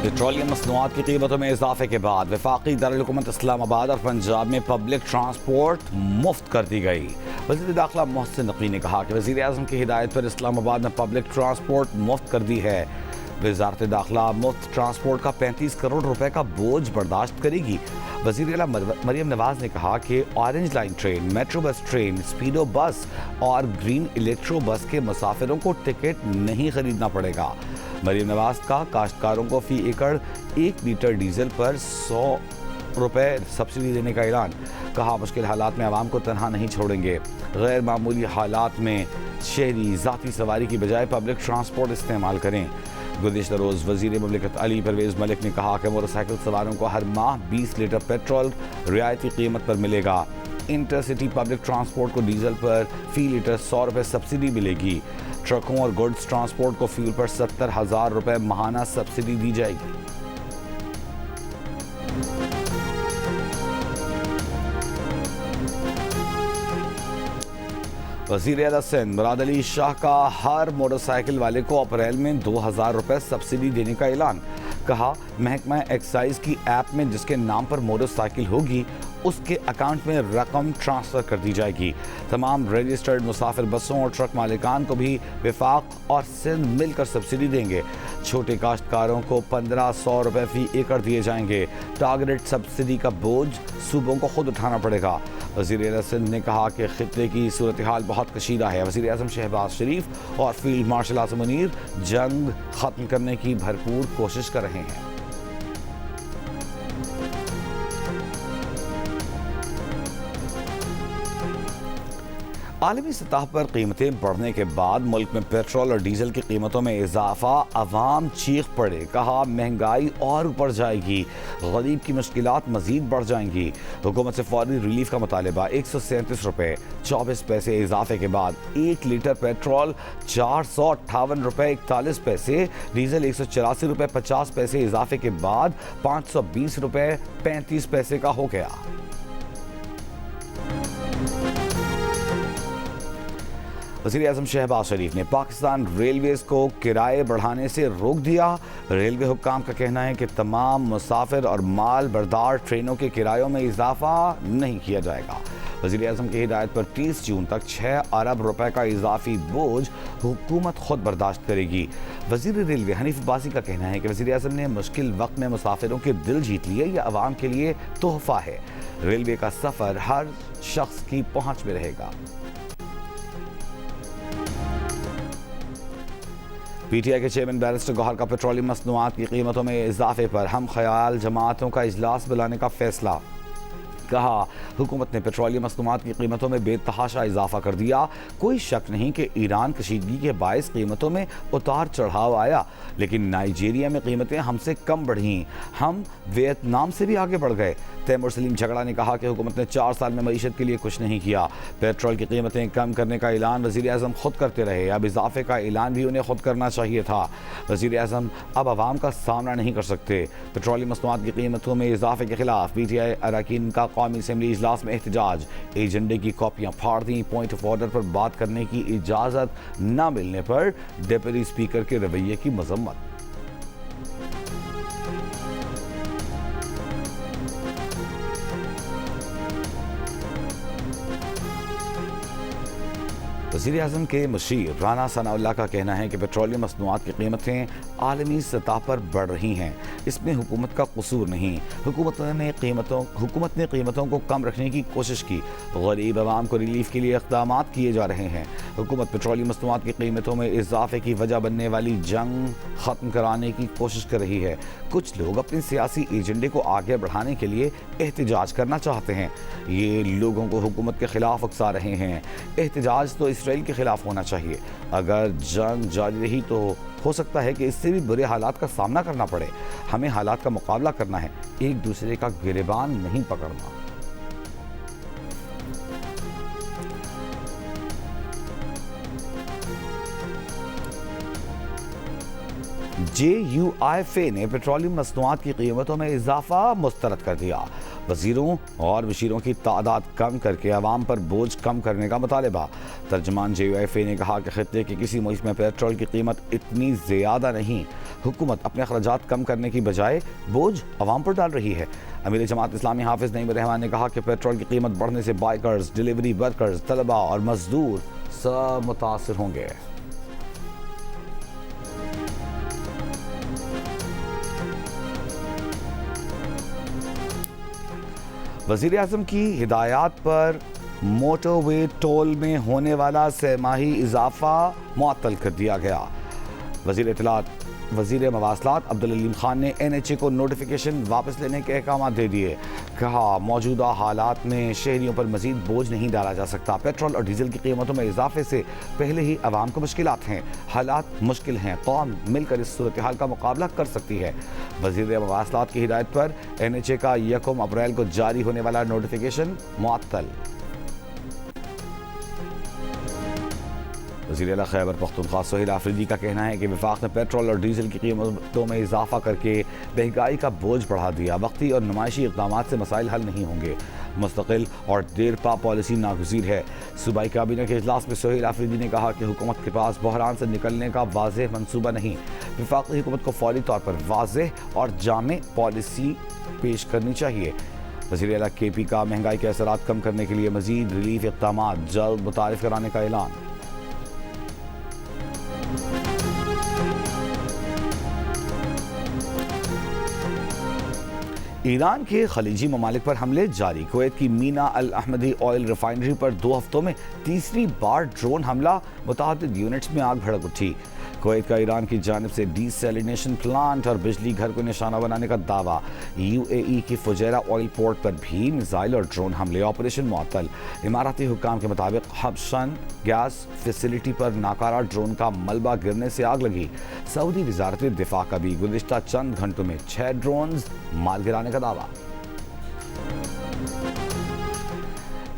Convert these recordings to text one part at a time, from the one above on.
Petroleum मसनूआत की कीमतों में इजाफे के बाद वफाकी दारुल-हुकूमत इस्लामाबाद और पंजाब में पब्लिक ट्रांसपोर्ट मुफ्त कर दी गई। वज़ीर दाखिला मोहसिन नकवी ने कहा कि वज़ीर आज़म की हिदायत पर इस्लामाबाद में पब्लिक ट्रांसपोर्ट मुफ्त कर दी है। वज़ारत दाखिला मुफ्त ट्रांसपोर्ट का 35 करोड़ रुपए का बोझ बर्दाश्त करेगी। वज़ीर आला मरियम नवाज ने कहा कि orange line train, metro bus train, speedo bus और ग्रीन इलेक्ट्रो बस के मुसाफिरों को टिकट नहीं खरीदना पड़ेगा। मरियम नवाज का काश्तकारों को फी एकड़ 1 लीटर डीजल पर 100 रुपए सब्सिडी देने का ऐलान। कहा मुश्किल हालात में आवाम को तनहा नहीं छोड़ेंगे। गैर मामूली हालात में शहरी ज़ाती सवारी की बजाय पब्लिक ट्रांसपोर्ट इस्तेमाल करें। गुज़िश्ता रोज़ वज़ीर मुमलिकत अली परवेज़ मलिक ने कहा कि मोटरसाइकिल सवारों को हर माह 20 लीटर पेट्रोल रियायती कीमत पर मिलेगा। इंटरसिटी पब्लिक ट्रांसपोर्ट को डीजल पर फी लीटर 100 रुपये सब्सिडी मिलेगी। ट्रकों और गुड्स ट्रांसपोर्ट को फ्यूल पर 70,000 रुपये माहाना सब्सिडी दी जाएगी। वज़ीर आला सिंध मुराद अली शाह का हर मोटरसाइकिल वाले को अप्रैल में 2,000 रुपये सब्सिडी देने का ऐलान। कहा महकमा एक्साइज की ऐप में जिसके नाम पर मोटरसाइकिल होगी उसके अकाउंट में रकम ट्रांसफ़र कर दी जाएगी। तमाम रजिस्टर्ड मुसाफिर बसों और ट्रक मालिकान को भी वफाक और सिंध मिलकर सब्सिडी देंगे। छोटे काश्तकारों को 1,500 रुपये फी एकड़ दिए जाएंगे। टारगेटेड सब्सिडी का बोझ सूबों को खुद उठाना पड़ेगा। वज़ीर आला सिंध ने कहा कि खित्ते की सूरत हाल बहुत कशीदा है। वज़ीर आज़म शहबाज शरीफ और फील्ड मार्शल आज़म मुनीर जंग ख़त्म करने की भरपूर कोशिश कर रहे हैं। आलमी सतह पर कीमतें बढ़ने के बाद मुल्क में पेट्रोल और डीजल की कीमतों में इजाफा, अवाम चीख पड़े। कहा महंगाई और ऊपर जाएगी, गरीब की मुश्किलात मजीद बढ़ जाएंगी। हुकूमत से फौरी रिलीफ का मुतालबा। 137 रुपये 24 पैसे इजाफे के बाद 1 लीटर पेट्रोल 458 रुपये 41 पैसे, डीजल 184 रुपये 50 पैसे इजाफे के बाद 520 रुपये 35 पैसे का हो गया। वज़ीर आज़म शहबाज शरीफ ने पाकिस्तान रेलवेज़ को किराए बढ़ाने से रोक दिया। रेलवे हुक्काम का कहना है कि तमाम मुसाफिर और माल बरदार ट्रेनों के किरायों में इजाफा नहीं किया जाएगा। वज़ीर आज़म की हिदायत पर 30 जून तक 6 अरब रुपए का इजाफी बोझ हुकूमत खुद बर्दाश्त करेगी। वज़ीर रेलवे हनीफ अब्बासी का कहना है कि वज़ीर आज़म ने मुश्किल वक्त में मुसाफिरों के दिल जीत लिए। यह आवाम के लिए तोहफा है। रेलवे का सफ़र हर शख्स की पहुँच में रहेगा। पीटीआई के चेयरमैन बैरिस्टर गौहर का पेट्रोलियम मसनूआत की कीमतों में इजाफे पर हम ख्याल जमातों का इजलास बुलाने का फैसला। कहा हुकूमत ने पेट्रोलियम मसनूआत की कीमतों में बेतहाशा इजाफा कर दिया। कोई शक नहीं कि ईरान कशीदगी के बायस कीमतों में उतार चढ़ाव आया, लेकिन नाइजीरिया में कीमतें हमसे कम बढ़ीं। हम वियतनाम से भी आगे बढ़ गए। तैमूर सलीम झगड़ा ने कहा कि हुकूमत ने 4 साल में मईशत के लिए कुछ नहीं किया। पेट्रोल की कीमतें कम करने का ऐलान वज़ीर आज़म खुद करते रहे, अब इजाफे का ऐलान भी उन्हें खुद करना चाहिए था। वज़ीर आज़म अब आवाम का सामना नहीं कर सकते। पेट्रोलियम मसनूआत की कीमतों में इजाफे के खिलाफ पीटीआई अरकान का कौमी असेंबली इजलास में एहतजाज। एजेंडे की कॉपियां फाड़ दी। पॉइंट ऑफ ऑर्डर पर बात करने की इजाज़त न मिलने पर डिप्टी स्पीकर के रवैये की मजम्मत। वज़ीर आज़म के मुशीर राना सनाउल्लाह का कहना है कि पेट्रोलियम मसनूआत की कीमतें आलमी सतह पर बढ़ रही हैं। इसमें हुकूमत का कसूर नहीं। हुकूमत ने कीमतों को कम रखने की कोशिश की। गरीब आवाम को रिलीफ के लिए इक़दाम किए जा रहे हैं। हुकूमत पेट्रोलियम मसनूआत की कीमतों में इजाफे की वजह बनने वाली जंग ख़त्म कराने की कोशिश कर रही है। कुछ लोग अपने सियासी एजेंडे को आगे बढ़ाने के लिए एहतजाज करना चाहते हैं। ये लोगों को हुकूमत के खिलाफ उकसा रहे हैं। एहतजाज तो इसराइल के खिलाफ होना चाहिए। अगर जंग जारी रही तो हो सकता है कि इससे भी बुरे हालात का सामना करना पड़े। हमें हालात का मुकाबला करना है, एक दूसरे का गिरेबान नहीं पकड़ना। JUIFA ने पेट्रोलियम मसनूआत की कीमतों में इजाफा मुस्तरद कर दिया। वज़ीरों और वज़ीरों की तादाद कम करके अवाम पर बोझ कम करने का मुतालबा। तर्जमान JUIFA ने कहा कि खित्ते के किसी मुल्क में पेट्रोल की कीमत इतनी ज़्यादा नहीं। حکومت اپنے اخراجات کم کرنے کی بجائے بوجھ عوام پر ڈال رہی ہے۔ امیر جماعت اسلامی حافظ نعیم الرحمان نے کہا کہ پیٹرول کی قیمت بڑھنے سے بائکرز، ڈیلیوری ورکرز، طلباء اور مزدور سب متاثر ہوں گے۔ وزیر اعظم کی ہدایات پر موٹر وے ٹول میں ہونے والا سہ ماہی اضافہ معطل کر دیا گیا۔ وزیر مواصلات عبدالعلیم خان نے NHA کو نوٹیفیکیشن واپس لینے کے احکامات دے دیے۔ کہا موجودہ حالات میں شہریوں پر مزید بوجھ نہیں ڈالا جا سکتا۔ پیٹرول اور ڈیزل کی قیمتوں میں اضافے سے پہلے ہی عوام کو مشکلات ہیں، حالات مشکل ہیں، قوم مل کر اس صورتحال کا مقابلہ کر سکتی ہے۔ وزیر مواصلات کی ہدایت پر NHA کا 1 اپریل کو جاری ہونے والا نوٹیفیکیشن معطل۔ وزیر اعلیٰ خیبر پختونخوا سہیل آفریدی کا کہنا ہے کہ وفاق نے پیٹرول اور ڈیزل کی قیمتوں میں اضافہ کر کے مہنگائی کا بوجھ بڑھا دیا۔ وقتی اور نمائشی اقدامات سے مسائل حل نہیں ہوں گے، مستقل اور دیر پا پالیسی ناگزیر ہے۔ صوبائی کابینہ کے اجلاس میں سہیل آفریدی نے کہا کہ حکومت کے پاس بحران سے نکلنے کا واضح منصوبہ نہیں۔ وفاقی حکومت کو فوری طور پر واضح اور جامع پالیسی پیش کرنی چاہیے۔ وزیر اعلیٰ KP کا مہنگائی کے اثرات کم کرنے کے لیے مزید ریلیف اقدامات جلد متعارف کرانے کا اعلان۔ ایران کے خلیجی ممالک پر حملے جاری۔ کویت کی مینا الاحمدی آئل ریفائنری پر 2 ہفتوں میں تیسری بار ڈرون حملہ، متعدد یونٹس میں آگ بھڑک اٹھی۔ کویت کا ایران کی جانب سے ڈی سیلینیشن پلانٹ اور بجلی گھر کو نشانہ بنانے کا دعویٰ۔ UAE کی فجیرہ آئل پورٹ پر بھی میزائل اور ڈرون حملے، آپریشن معطل۔ اماراتی حکام کے مطابق حبشن گیس فیسلٹی پر ناکارہ ڈرون کا ملبہ گرنے سے آگ لگی۔ سعودی وزارت دفاع کا بھی گزشتہ چند گھنٹوں میں 6 ڈرونز مار گرانے کا دعویٰ۔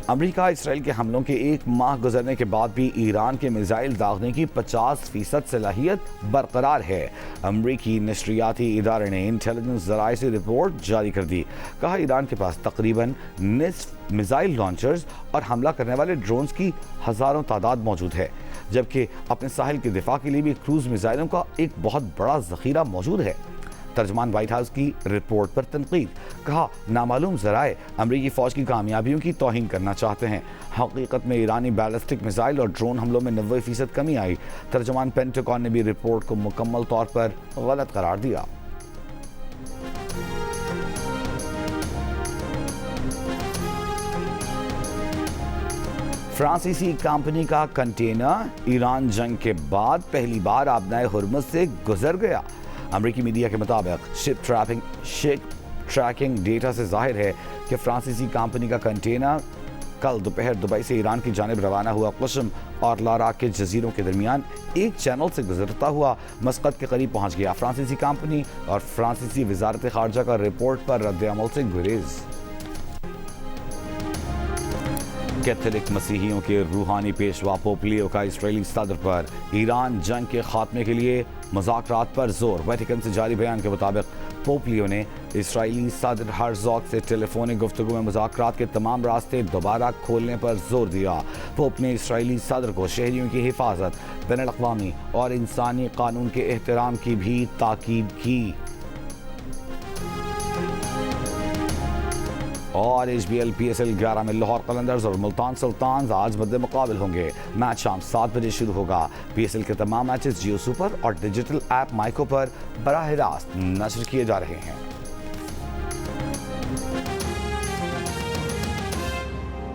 امریکہ اسرائیل کے حملوں کے 1 ماہ گزرنے کے بعد بھی ایران کے میزائل داغنے کی 50% صلاحیت برقرار ہے۔ امریکی نشریاتی ادارے نے انٹیلیجنس ذرائع سے رپورٹ جاری کر دی۔ کہا ایران کے پاس تقریباً نصف میزائل لانچرز اور حملہ کرنے والے ڈرونز کی ہزاروں تعداد موجود ہے، جبکہ اپنے ساحل کے دفاع کے لیے بھی کروز میزائلوں کا ایک بہت بڑا ذخیرہ موجود ہے۔ ترجمان وائٹ ہاؤس کی رپورٹ پر تنقید۔ کہا نامعلوم ذرائع امریکی فوج کی کامیابیوں کی توہین کرنا چاہتے ہیں۔ حقیقت میں ایرانی بیلسٹک میزائل اور ڈرون حملوں میں 90% کمی آئی۔ ترجمان پینٹاگون نے بھی رپورٹ کو مکمل طور پر غلط قرار دیا۔ فرانسیسی کمپنی کا کنٹینر ایران جنگ کے بعد پہلی بار آبنائے ہرمز سے گزر گیا۔ امریکی میڈیا کے مطابق شپ ٹریکنگ ڈیٹا سے ظاہر ہے کہ فرانسیسی کمپنی کا کنٹینر کل دوپہر دبئی سے ایران کی جانب روانہ ہوا قشم اور لاراک کے جزیروں کے درمیان ایک چینل سے گزرتا ہوا مسقط کے قریب پہنچ گیا۔ فرانسیسی کمپنی اور فرانسیسی وزارت خارجہ کا رپورٹ پر رد عمل سے گریز۔ کیتھولک مسیحیوں کے روحانی پیشوا پوپ لیو کا اسرائیلی صدر پر ایران جنگ کے خاتمے کے لیے مذاکرات پر زور۔ ویٹیکن سے جاری بیان کے مطابق پوپ لیو نے اسرائیلی صدر ہرزوگ سے ٹیلی فونک گفتگو میں مذاکرات کے تمام راستے دوبارہ کھولنے پر زور دیا۔ پوپ نے اسرائیلی صدر کو شہریوں کی حفاظت، بین الاقوامی اور انسانی قانون کے احترام کی بھی تاکید کی۔ اور HBL PSL 11 میں لاہور قلندرز اور ملتان سلطانز آج مد مقابل ہوں گے۔ میچ شام 7 بجے شروع ہوگا۔ PSL کے تمام میچز جیو سپر اور ڈیجیٹل ایپ مائیکو پر براہ راست نشر کیے جا رہے ہیں۔